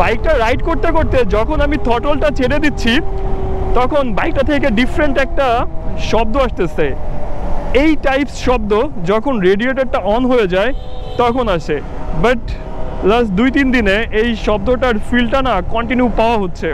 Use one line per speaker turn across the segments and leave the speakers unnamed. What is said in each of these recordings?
বাইকটা রাইড করতে করতে যখন আমি থ্রটলটা ছেড়ে দিচ্ছি তখন বাইকটা থেকে ডিফারেন্ট একটা শব্দ আসতেছে। এই টাইপস শব্দ যখন রেডিয়েটরটা অন হয়ে যায় তখন আসে, বাট লাস্ট 2-3 দিনে এই শব্দটার ফিলটা না কন্টিনিউ পাওয়া হচ্ছে।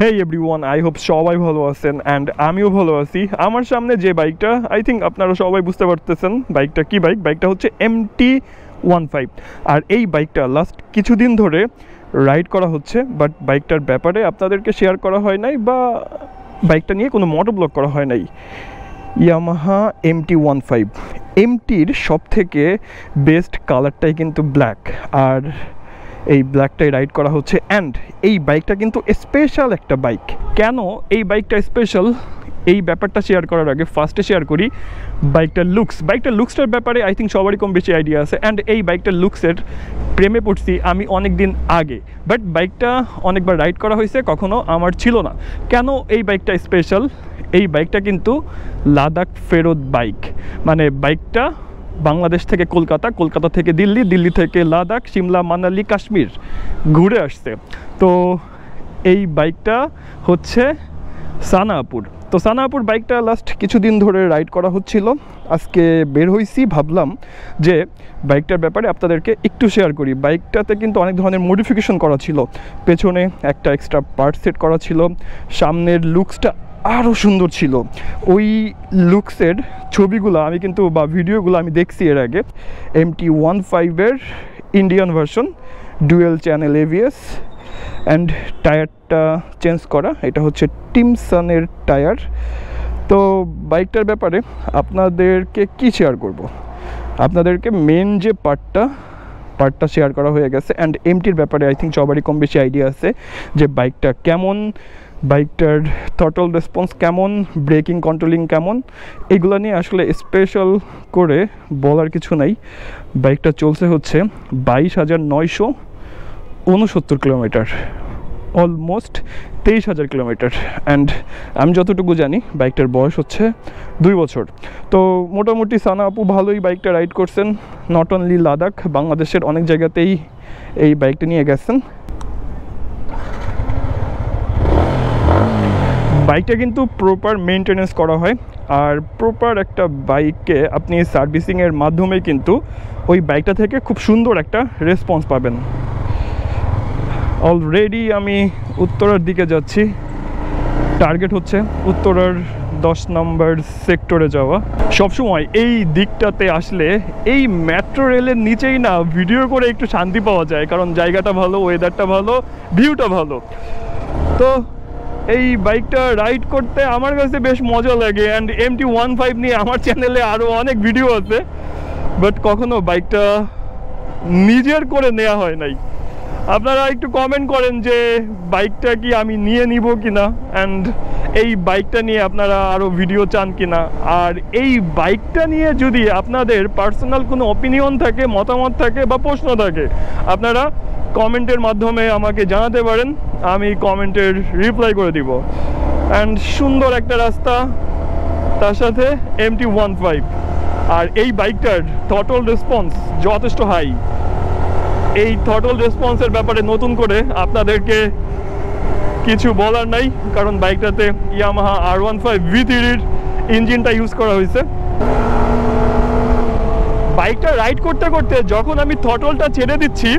হেই এভরিওয়ান, আই হোপ সবাই ভালো আছেন অ্যান্ড আমিও ভালো আছি। আমার সামনে যে বাইকটা, আই থিঙ্ক আপনারা সবাই বুঝতে পারতেছেন বাইকটা কি বাইক। বাইকটা হচ্ছে MT-15 আর এই বাইকটা লাস্ট কিছুদিন ধরে রাইড করা হচ্ছে, বাট বাইকটার ব্যাপারে আপনাদেরকে শেয়ার করা হয় নাই বা বাইকটা নিয়ে কোনো মোটোব্লগ করা হয় নাই। ইয়ামাহা MT-15 এমটির সব থেকে বেস্ট কালারটাই কিন্তু ব্ল্যাক, আর এই ব্ল্যাকটাই রাইড করা হচ্ছে। অ্যান্ড এই বাইকটা কিন্তু স্পেশাল একটা বাইক। কেন এই বাইকটা স্পেশাল, এই ব্যাপারটা শেয়ার করার আগে ফার্স্টে শেয়ার করি বাইকটার লুকস। বাইকটার লুকসটার ব্যাপারে আই থিঙ্ক সবারই কম বেশি আইডিয়া আছে। অ্যান্ড এই বাইকটার লুকসের প্রেমে পড়ছি আমি অনেক দিন আগে, বাট বাইকটা অনেকবার রাইড করা হয়েছে, কখনো আমার ছিল না। কেন এই বাইকটা স্পেশাল, এই বাইকটা কিন্তু লাদাখ ফেরত বাইক। মানে বাইকটা বাংলাদেশ থেকে কলকাতা, কলকাতা থেকে দিল্লি, দিল্লি থেকে লাদাখ, সিমলা, মানালি, কাশ্মীর ঘুরে আসছে। তো এই বাইকটা হচ্ছে সানাপুর। তো সানাপুর বাইকটা লাস্ট কিছুদিন ধরে রাইড করা হচ্ছিল। আজকে বের হয়েছি, ভাবলাম যে বাইকটার ব্যাপারে আপনাদেরকে একটু শেয়ার করি। বাইকটাতে কিন্তু অনেক ধরনের মডিফিকেশন করা ছিল, পেছনে একটা এক্সট্রা পার্ট সেট করা ছিল, সামনের লুকসটা আরও সুন্দর ছিল। ওই লুকসের ছবিগুলো আমি কিন্তু বা ভিডিওগুলো আমি দেখছি এর আগে। MT-15 Indian version, dual channel ABS and টায়ারটা চেঞ্জ করা, এটা হচ্ছে টিমসনের টায়ার। তো বাইকটার ব্যাপারে আপনাদেরকে কি শেয়ার করব, আপনাদেরকে মেন যে পার্টটা শেয়ার করা হয়ে গেছে। অ্যান্ড এমটির ব্যাপারে আই থিঙ্ক সবারই কম বেশি আইডিয়া আছে যে বাইকটা কেমন, বাইকটার থ্রটল রেসপন্স কেমন, ব্রেকিং কন্ট্রোলিং কেমন, এগুলো নিয়ে আসলে স্পেশাল করে বলার কিছু নাই। বাইকটা চলছে হচ্ছে 22,969 কিলোমিটার, অলমোস্ট 23,000 কিলোমিটার। অ্যান্ড আমি যতটুকু জানি বাইকটার বয়স হচ্ছে 2 বছর। তো মোটামুটি সানা আপু ভালোই বাইকটা রাইড করছেন, নট অনলি লাদাখ, বাংলাদেশের অনেক জায়গাতেই এই বাইকটা নিয়ে গেছেন। বাইকটা কিন্তু প্রপার মেনটেনেন্স করা হয়, আর প্রপার একটা বাইককে আপনি সার্ভিসিংয়ের মাধ্যমে কিন্তু ওই বাইকটা থেকে খুব সুন্দর একটা রেসপন্স পাবেন। অলরেডি আমি উত্তরার দিকে যাচ্ছি, টার্গেট হচ্ছে উত্তরার 10 নম্বর সেক্টরে যাওয়া। সবসময় এই দিকটাতে আসলে এই মেট্রো রেলের নিচেই না ভিডিও করে একটু শান্তি পাওয়া যায়, কারণ জায়গাটা ভালো, ওয়েদারটা ভালো, ভিউটা ভালো। তো এই বাইকটা রাইড করতে আমার কাছে বেশ মজা লাগে। অ্যান্ড MT-15 নিয়ে আমার চ্যানেলে আরও অনেক ভিডিও আছে, বাট কখনো বাইকটা নিজের করে নেওয়া হয় নাই। আপনারা একটু কমেন্ট করেন যে বাইকটা কি আমি নিয়ে নিব কিনা, অ্যান্ড এই বাইকটা নিয়ে আপনারা আরও ভিডিও চান কিনা। আর এই বাইকটা নিয়ে যদি আপনাদের পার্সোনাল কোনো অপিনিয়ন থাকে, মতামত থাকে বা প্রশ্ন থাকে, আপনারা কমেন্টের মাধ্যমে আমাকে জানাতে পারেন, আমি কমেন্টের রিপ্লাই করে দিব। অ্যান্ড সুন্দর একটা রাস্তা, তার সাথে MT-15, আর এই বাইকটার থ্রটল রেসপন্স যথেষ্ট হাই। এই থ্রটল রেসপন্সের ব্যাপারে নতুন করে আপনাদেরকে কিছু বলার নাই, কারণ বাইকটাতে ইয়ামাহা R15 V3 ইঞ্জিনটা ইউজ করা হয়েছে। বাইকটা রাইড করতে করতে যখন আমি থ্রটলটা ছেড়ে দিচ্ছি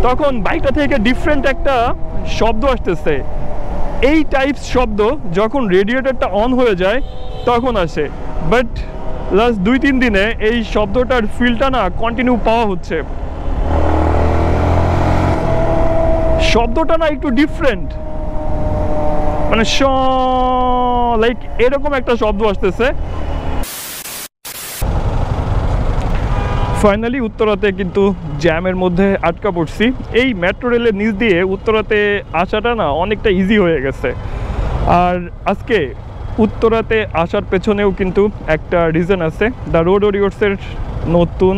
তখন বাইকটা থেকে ডিফারেন্ট একটা শব্দ আসতেছে। এই টাইপস শব্দ যখন রেডিয়েটরটা অন হয়ে যায় তখন আসে, বাট লাস্ট 2-3 দিনে এই শব্দটার ফিলটা না কন্টিনিউ পাওয়া হচ্ছে। শব্দটা না একটু ডিফারেন্ট, মানে লাইক এরকম একটা শব্দ আসতেছে। ফাইনালি উত্তরাতে কিন্তু জ্যামের মধ্যে আটকা পড়ছি। এই মেট্রো রেলের নিচ দিয়ে উত্তরাতে আসাটা না অনেকটা ইজি হয়ে গেছে। আর আজকে উত্তরাতে আসার পেছনেও কিন্তু একটা রিজন আছে। দ্য রোড ওয়ারিয়র্সের নতুন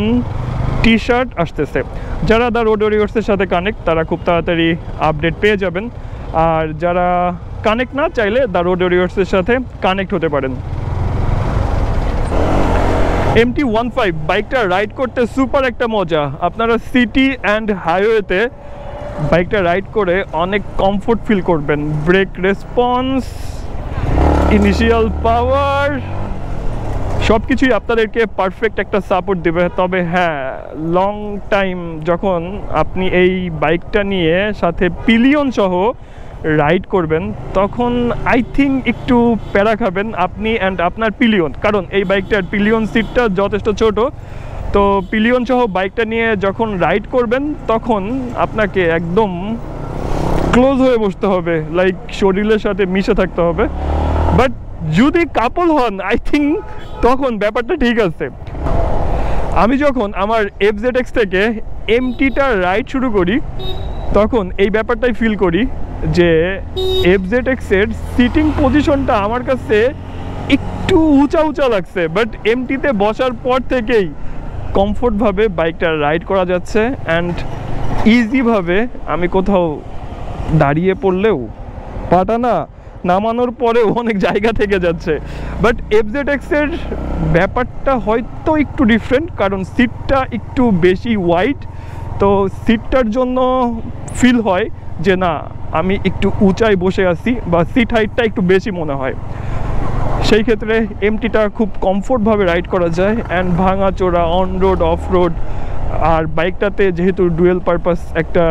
টি-শার্ট আসতেছে। যারা দ্য রোড ওয়ারিয়র্সের সাথে কানেক্ট তারা খুব তাড়াতাড়ি আপডেট পেয়ে যাবেন, আর যারা কানেক্ট না, চাইলে দ্য রোড ওয়ারিয়র্সের সাথে কানেক্ট হতে পারেন। MT-15 বাইকটা রাইড করতে সুপার একটা মজা। আপনারা সিটি অ্যান্ড হাইওয়েতে বাইকটা রাইড করে অনেক কমফোর্ট ফিল করবেন। ব্রেক রেসপন্স, ইনিশিয়াল পাওয়ার, সব কিছুই আপনাদেরকে পারফেক্ট একটা সাপোর্ট দেবে। তবে হ্যাঁ, লং টাইম যখন আপনি এই বাইকটা নিয়ে সাথে পিলিয়ন সহ রাইড করবেন, তখন আই থিঙ্ক একটু প্যারা খাবেন আপনি অ্যান্ড আপনার পিলিয়ন। কারণ এই বাইকটার পিলিয়ন সিটটা যথেষ্ট ছোট, তো পিলিয়ন সহ বাইকটা নিয়ে যখন রাইড করবেন তখন আপনাকে একদম ক্লোজ হয়ে বসতে হবে, লাইক শরীরের সাথে মিশে থাকতে হবে। বাট যদি কাপল হন, আই থিঙ্ক তখন ব্যাপারটা ঠিক আছে। আমি যখন আমার FZX থেকে MT-টা রাইড শুরু করি, তখন এই ব্যাপারটাই ফিল করি যে FZX-এর সিটিং পজিশনটা আমার কাছে একটু উঁচা উঁচা লাগছে, বাট MT-তে বসার পর থেকেই কমফোর্টভাবে বাইকটা রাইড করা যাচ্ছে অ্যান্ড ইজিভাবে আমি কোথাও দাঁড়িয়ে পড়লেও পাটা না নামানোর পরেও অনেক জায়গা থেকে যাচ্ছে। বাট FZX-এর ব্যাপারটা হয়তো একটু ডিফারেন্ট, কারণ সিটটা একটু বেশি ওয়াইড, তো সিটটার জন্য ফিল হয় যে না আমি একটু উঁচায় বসে আছি বা সিট হাইটটা একটু বেশি মনে হয়। সেই ক্ষেত্রে MT-টা খুব কমফোর্টভাবে রাইড করা যায় অ্যান্ড ভাঙা চোরা অন রোড অফ রোড। আর বাইকটাতে যেহেতু ডুয়েল পারপাস একটা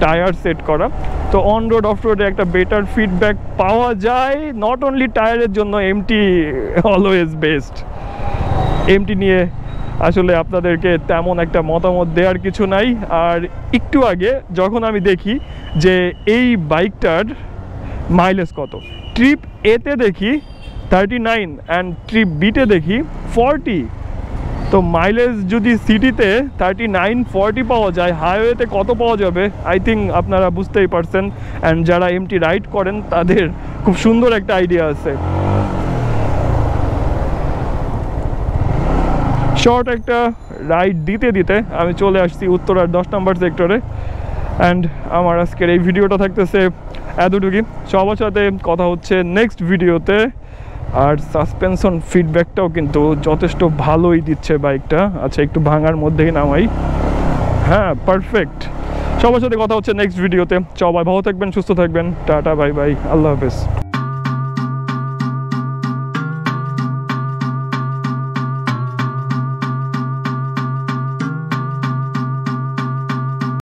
টায়ার সেট করা, তো অন রোড অফ রোডে একটা বেটার ফিডব্যাক পাওয়া যায়। নট অনলি টায়ারের জন্য MT অলওয়েজ বেস্ট। MT নিয়ে আসলে আপনাদেরকে তেমন একটা মতামত দেওয়ার কিছু নাই। আর একটু আগে যখন আমি দেখি যে এই বাইকটার মাইলেজ কত, ট্রিপ এতে দেখি 39 অ্যান্ড ট্রিপ বিতে দেখি 40, তো মাইলেজ যদি সিটিতে 39-40 পাওয়া যায়, হাইওয়েতে কত পাওয়া যাবে আই থিঙ্ক আপনারা বুঝতেই পারছেন। অ্যান্ড যারা MT রাইড করেন তাদের খুব সুন্দর একটা আইডিয়া আছে। শর্ট একটা রাইড দিতে দিতে আমি চলে আসছি উত্তরার 10 নম্বর সেক্টরে। অ্যান্ড আমার আজকের এই ভিডিওটা থাকতেছে এতটুকুই। সবার সাথে কথা হচ্ছে নেক্সট ভিডিওতে। আর সাসপেনশন ফিডব্যাকটাও কিন্তু যথেষ্ট ভালোই দিচ্ছে বাইকটা। আচ্ছা, একটু ভাঙার মধ্যেই নামাই। হ্যাঁ, পারফেক্ট। সবার সাথে কথা হচ্ছে নেক্সট ভিডিওতে। সবাই ভালো থাকবেন, সুস্থ থাকবেন। টাটা, বাই বাই, আল্লাহ হাফেজ।